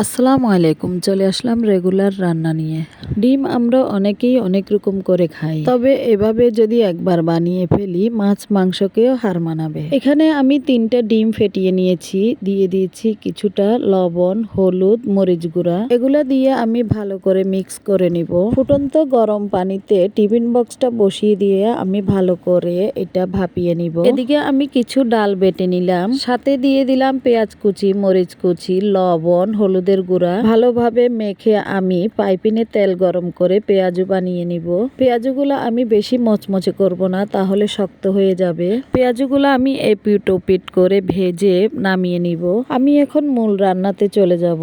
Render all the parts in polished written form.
আসসালামু আলাইকুম। চলে আসলাম রেগুলার রান্না নিয়ে। ডিম আমরা অনেকেই অনেক রকম করে খাই, তবে এভাবে যদি একবার বানিয়ে ফেলি মাছ মাংসকেও হার মানাবে। এখানে আমি 3টা ডিম ফেটিয়ে নিয়েছি, দিয়ে দিয়েছি কিছুটা লবণ, হলুদ, মরিচ গুঁড়া। এগুলা দিয়ে আমি ভালো করে মিক্স করে নিব। ফুটন্ত গরম পানিতে টিফিন বক্সটা বসিয়ে দিয়ে আমি ভালো করে এটা ভাপিয়ে নিব। এদিকে আমি কিছু ডাল বেটে নিলাম, সাথে দিয়ে দিলাম পেঁয়াজ কুচি, মরিচ কুচি, লবণ, হলুদ গুঁড়া। ভালোভাবে মেখে আমি পাইপিনে তেল গরম করে পেঁয়াজু বানিয়ে নিব। পেঁয়াজুগুলো আমি বেশি মচমচে করব না, তাহলে শক্ত হয়ে যাবে। পেঁয়াজুগুলো আমি এপিট ওপিট করে ভেজে নামিয়ে নিব। আমি এখন মূল রান্নাতে চলে যাব।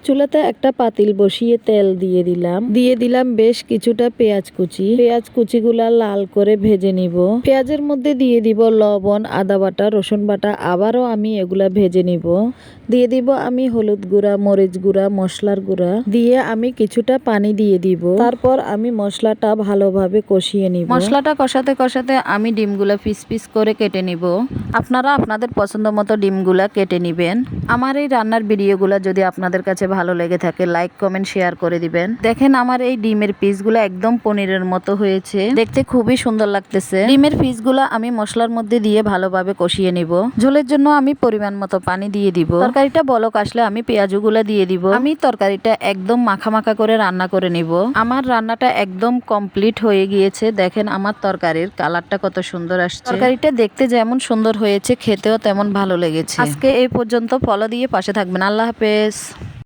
চুলাতে একটা পাতিল বসিয়ে তেল দিয়ে দিলাম বেশ কিছুটা পেঁয়াজ কুচিগুলা লাল করে ভেজে নিব। পেঁয়াজের মধ্যে দিয়ে দিব লবণ, আদা বাটা, রসুন বাটা। আবারও আমি এগুলা ভেজে নিব। দিয়ে দিব আমি হলুদ গুঁড়া, মরিচ গুঁড়া, মশলার গুঁড়া দিয়ে আমি কিছুটা পানি দিয়ে দিব। তারপর আমি মশলাটা ভালোভাবে কষিয়ে নিব। মশলাটা কষাতে কষাতে আমি ডিমগুলা পিস পিস করে কেটে নিব। আপনারা আপনাদের পছন্দ মতো ডিমগুলা কেটে নিবেন। আমার এই রান্নার ভিডিওগুলা যদি আপনাদের কাছে ভালো লেগে থাকে লাইক কমেন্ট শেয়ার করে দিবেন। দেখেন আমার এই ডিমের পিসগুলো একদম পনিরের মতো হয়েছে, দেখতে খুবই সুন্দর লাগতেছে। ডিমের পিসগুলো আমি মশলার মধ্যে দিয়ে ভালোভাবে কষিয়ে নিব। ঝোলের জন্য আমি পরিমাণ মতো পানি দিয়ে দিব। তরকারিটা বলক আসলে আমি পেঁয়াজগুলো দিয়ে দিব। আমি তরকারিটা একদম মাখা মাখা করে রান্না করে নিব। আমার রান্নাটা একদম কমপ্লিট হয়ে গিয়েছে। দেখেন আমার তরকারির কালারটা কত সুন্দর আসছে। তরকারিটা দেখতে যেমন সুন্দর হয়েছে খেতেও তেমন ভালো লেগেছে। আজকে এই পর্যন্ত, ফলো দিয়ে পাশে থাকবেন। আল্লাহ হাফেজ।